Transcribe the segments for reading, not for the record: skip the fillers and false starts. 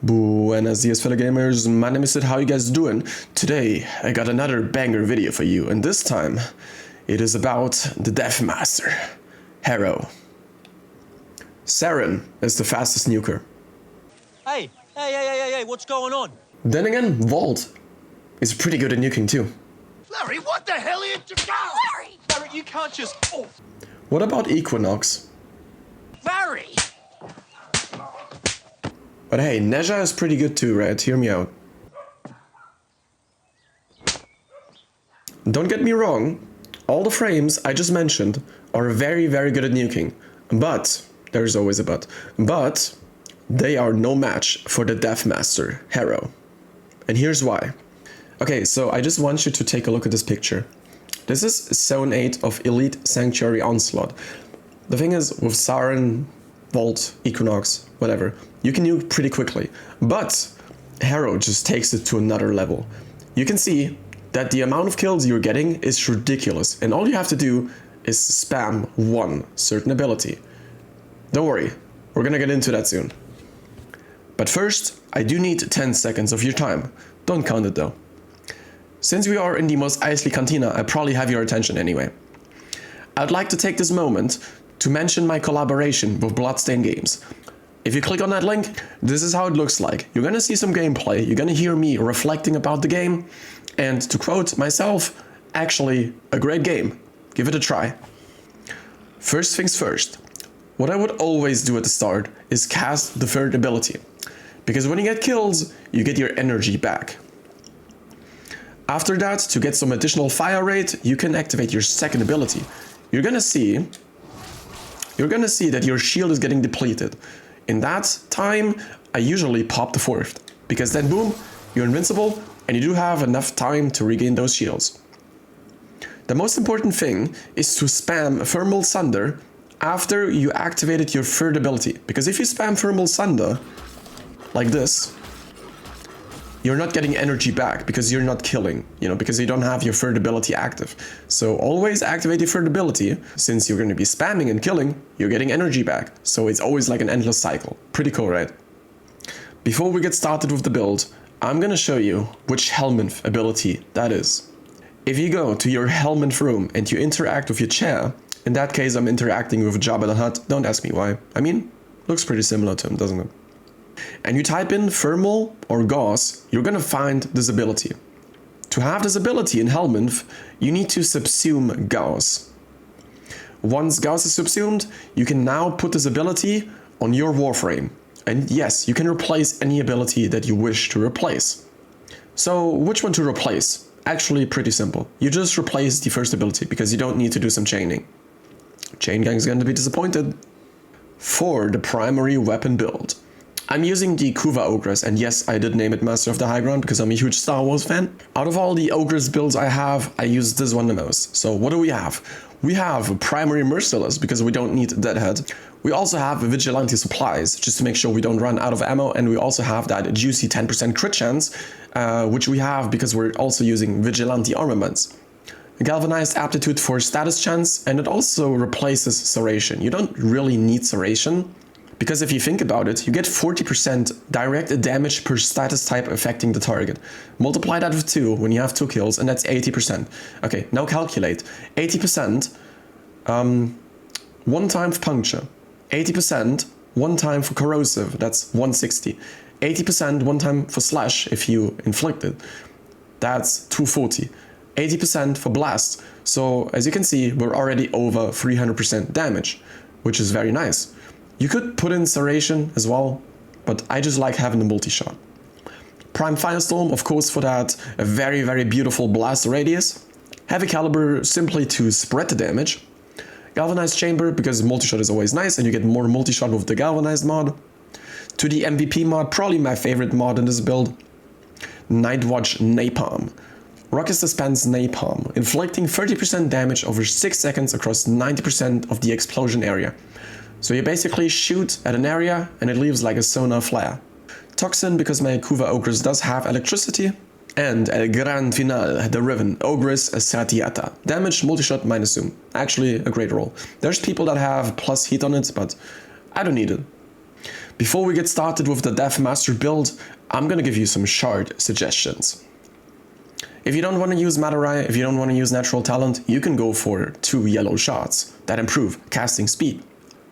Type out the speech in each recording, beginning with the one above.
Buenos dias, fellow gamers. My name is Sid. How you guys doing? Today I got another banger video for you, and this time it is about the Death Master, Harrow. Saren is the fastest nuker. Hey, what's going on? Then again, Vault is pretty good at nuking too. Larry, what the hell are you doing? Barry, you can't just... Oh. What about Equinox? Larry! But hey, Neja is pretty good too, right? Hear me out. Don't get me wrong, all the frames I just mentioned are very, very good at nuking. But, there's always a but, but they are no match for the Death Master, Harrow. And here's why. Okay, so I just want you to take a look at this picture. This is Zone 8 of Elite Sanctuary Onslaught. The thing is, with Saren, Vault, Equinox, whatever, you can nuke pretty quickly. But Harrow just takes it to another level. You can see that the amount of kills you're getting is ridiculous, and all you have to do is spam one certain ability. Don't worry, we're gonna get into that soon. But first, I do need 10 seconds of your time. Don't count it though. Since we are in the most icy cantina, I probably have your attention anyway. I'd like to take this moment to mention my collaboration with Bloodstain Games. If you click on that link, this is how it looks like. You're gonna see some gameplay, you're gonna hear me reflecting about the game, and to quote myself, actually a great game. Give it a try. First things first, what I would always do at the start is cast the third ability, because when you get kills, you get your energy back. After that, to get some additional fire rate, you can activate your second ability. You're gonna see that your shield is getting depleted. In that time, I usually pop the fourth, because then boom, you're invincible and you do have enough time to regain those shields. The most important thing is to spam Thermal Sunder after you activated your third ability, because if you spam Thermal Sunder like this, you're not getting energy back because you're not killing, because you don't have your third ability active. So always activate your third ability. Since you're going to be spamming and killing, you're getting energy back. So it's always like an endless cycle. Pretty cool, right? Before we get started with the build, I'm going to show you which Helminth ability that is. If you go to your Helminth room and you interact with your chair, in that case I'm interacting with Jabba the Hutt, don't ask me why. I mean, looks pretty similar to him, doesn't it? And you type in thermal or gauss, you're gonna find this ability. To have this ability in Helminth, you need to subsume gauss. Once gauss is subsumed, you can now put this ability on your Warframe. And yes, you can replace any ability that you wish to replace. So which one to replace? Actually pretty simple. You just replace the first ability because you don't need to do some chaining. Chain Gang's gonna be disappointed. For the primary weapon build, I'm using the Kuva Ogress, and yes, I did name it Master of the High Ground because I'm a huge Star Wars fan. Out of all the Ogress builds I have, I use this one the most. So what do we have? We have Primary Merciless because we don't need Deadhead. We also have Vigilante Supplies just to make sure we don't run out of ammo, and we also have that juicy 10% crit chance, which we have because we're also using Vigilante Armaments. Galvanized Aptitude for status chance, and it also replaces Serration. You don't really need Serration, because if you think about it, you get 40% direct damage per status type affecting the target. Multiply that with 2 when you have 2 kills, and that's 80%. Okay, now calculate. 80%, 1 time for puncture. 80%, 1 time for corrosive, that's 160. 80%, 1 time for slash, if you inflict it, that's 240. 80% for blast. So as you can see, we're already over 300% damage, which is very nice. You could put in Serration as well, but I just like having the multi-shot. Prime Firestorm, of course, for that a very, very beautiful blast radius. Heavy Caliber simply to spread the damage. Galvanized Chamber, because multi-shot is always nice and you get more multi-shot with the Galvanized mod. To the MVP mod, probably my favorite mod in this build, Nightwatch Napalm. Rocket Dispense Napalm, inflicting 30% damage over 6 seconds across 90% of the explosion area. So you basically shoot at an area and it leaves like a sonar flare. Toxin, because my Kuva Ogress does have electricity. And El Gran Final, the Riven, Ogress Satiata. Damage, multi-shot, minus zoom. Actually a great roll. There's people that have plus heat on it, but I don't need it. Before we get started with the Death Master build, I'm gonna give you some shard suggestions. If you don't want to use Madarai, if you don't want to use Natural Talent, you can go for 2 yellow shards that improve casting speed.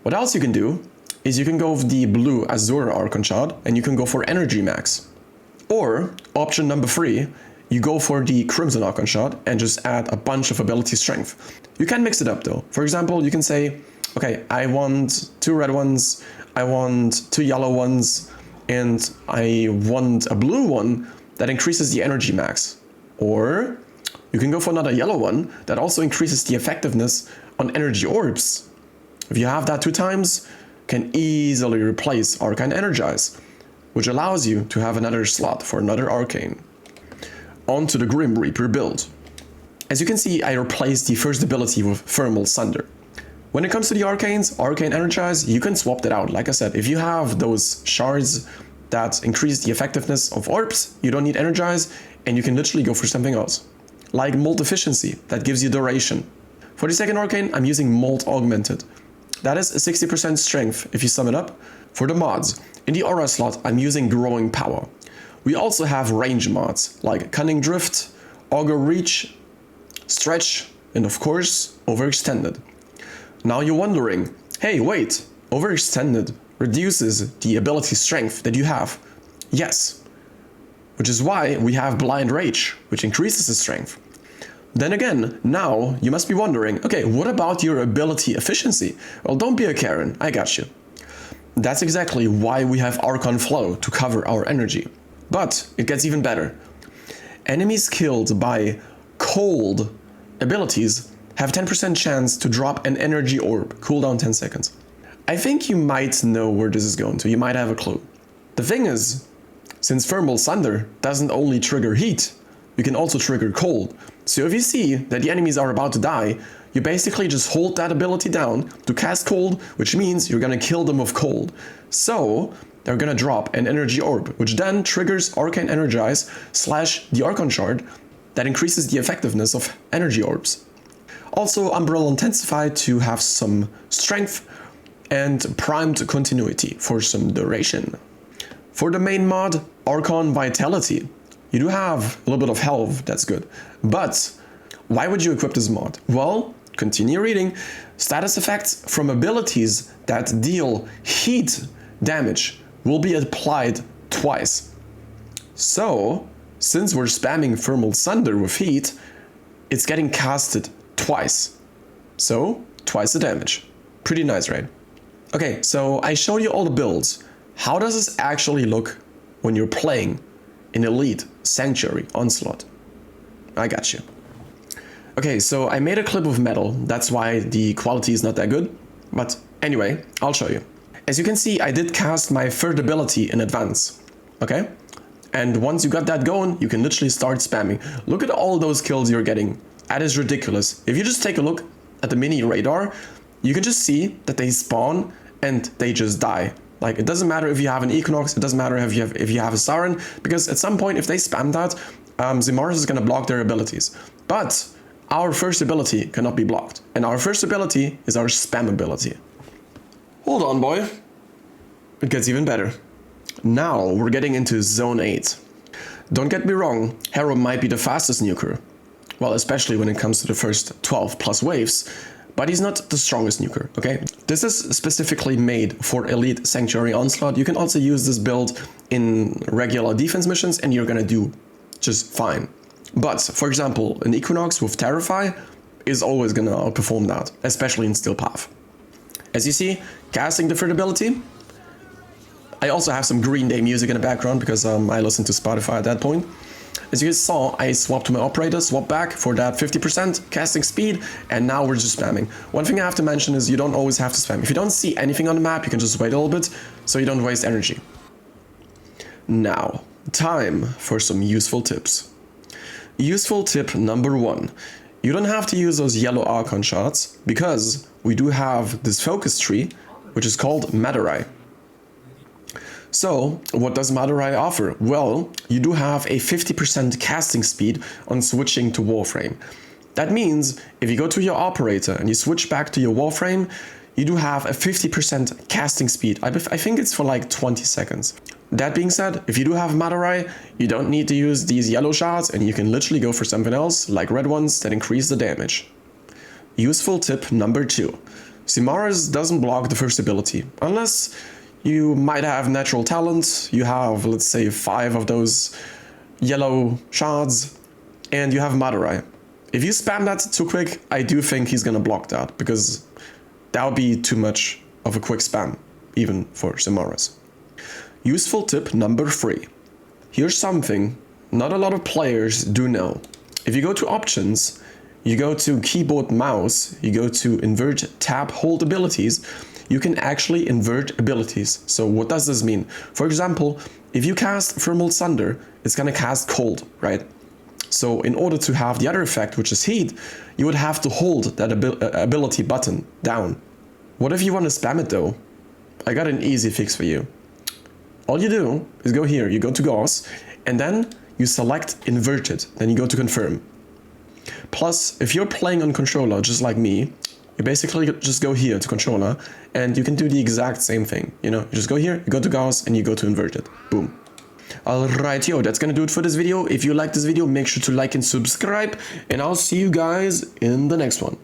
What else you can do is you can go with the blue Azure Archon shard and you can go for Energy Max. Or, option number 3, you go for the Crimson Archon shard and just add a bunch of ability strength. You can mix it up though. For example, you can say, okay, I want 2 red ones, I want 2 yellow ones, and I want a blue one that increases the energy max. Or you can go for another yellow one that also increases the effectiveness on energy orbs. If you have that 2 times, can easily replace Arcane Energize, which allows you to have another slot for another Arcane. On to the Grim Reaper build. As you can see, I replaced the first ability with Thermal Sunder. When it comes to the Arcanes, Arcane Energize, you can swap that out. Like I said, if you have those shards that increase the effectiveness of orbs, you don't need Energize, and you can literally go for something else. Like Molt Efficiency, that gives you duration. For the second Arcane, I'm using Molt Augmented. That is a 60% strength if you sum it up. For the mods, in the Aura slot, I'm using Growing Power. We also have range mods, like Cunning Drift, Augur Reach, Stretch, and of course, Overextended. Now you're wondering, hey wait, Overextended reduces the ability strength that you have. Yes, which is why we have Blind Rage, which increases the strength. Then again, now you must be wondering, okay, what about your ability efficiency? Well, don't be a Karen, I got you. That's exactly why we have Archon Flow to cover our energy. But it gets even better. Enemies killed by cold abilities have 10% chance to drop an energy orb, cooldown 10 seconds. I think you might know where this is going to, you might have a clue. The thing is, since Thermal Sunder doesn't only trigger heat, you can also trigger cold. So if you see that the enemies are about to die, you basically just hold that ability down to cast cold, which means you're gonna kill them with cold. So they're gonna drop an energy orb, which then triggers Arcane Energize / the Archon Shard that increases the effectiveness of energy orbs. Also, Umbrella Intensify to have some strength and Primed Continuity for some duration. For the main mod, Archon Vitality, you do have a little bit of health, that's good. But why would you equip this mod? Well, continue reading. Status effects from abilities that deal heat damage will be applied twice. So, since we're spamming Thermal Sunder with heat, it's getting casted twice. So, twice the damage. Pretty nice, right? Okay, so I showed you all the builds. How does this actually look when you're playing in Elite Sanctuary Onslaught? I got you. Okay, so I made a clip of metal, that's why the quality is not that good. But anyway, I'll show you. As you can see, I did cast my third ability in advance, okay? And once you got that going, you can literally start spamming. Look at all those kills you're getting. That is ridiculous. If you just take a look at the mini radar, you can just see that they spawn and they just die. Like, it doesn't matter if you have an Equinox, it doesn't matter if you have a Siren, because at some point, if they spam that, Zimaris is gonna block their abilities. But our first ability cannot be blocked. And our first ability is our spam ability. Hold on, boy. It gets even better. Now we're getting into Zone 8. Don't get me wrong, Harrow might be the fastest nuker. Well, especially when it comes to the first 12 plus waves. But he's not the strongest nuker, okay? This is specifically made for Elite Sanctuary Onslaught. You can also use this build in regular defense missions and you're gonna do just fine. But, for example, an Equinox with Terrify is always gonna outperform that, especially in Steel Path. As you see, casting the third ability. I also have some Green Day music in the background because I listened to Spotify at that point. As you guys saw, I swapped to my operator, swapped back for that 50% casting speed, and now we're just spamming. One thing I have to mention is you don't always have to spam. If you don't see anything on the map, you can just wait a little bit so you don't waste energy. Now, time for some useful tips. Useful tip number 1. You don't have to use those yellow Archon shots because we do have this focus tree, which is called Madarai. So, what does Madarai offer? Well, you do have a 50% casting speed on switching to Warframe. That means, if you go to your operator and you switch back to your Warframe, you do have a 50% casting speed. I think it's for like 20 seconds. That being said, if you do have Madarai, you don't need to use these yellow shards and you can literally go for something else, like red ones that increase the damage. Useful tip number 2. Simara's doesn't block the first ability, unless you might have natural talent, you have, let's say, 5 of those yellow shards, and you have Madarai. If you spam that too quick, I do think he's gonna block that, because that would be too much of a quick spam, even for Simara's. Useful tip number 3. Here's something not a lot of players do know. If you go to options, you go to keyboard mouse, you go to invert tab hold abilities, you can actually invert abilities. So what does this mean? For example, if you cast Thermal Thunder, it's gonna cast cold, right? So in order to have the other effect, which is heat, you would have to hold that ability button down. What if you want to spam it though? I got an easy fix for you. All you do is go here, you go to Gauss, and then you select inverted, then you go to confirm. Plus, if you're playing on controller just like me, you basically just go here to controller, and you can do the exact same thing. You know, you just go here, you go to Gauss, and you go to inverted. Boom. Alright, yo, that's gonna do it for this video. If you like this video, make sure to like and subscribe, and I'll see you guys in the next one.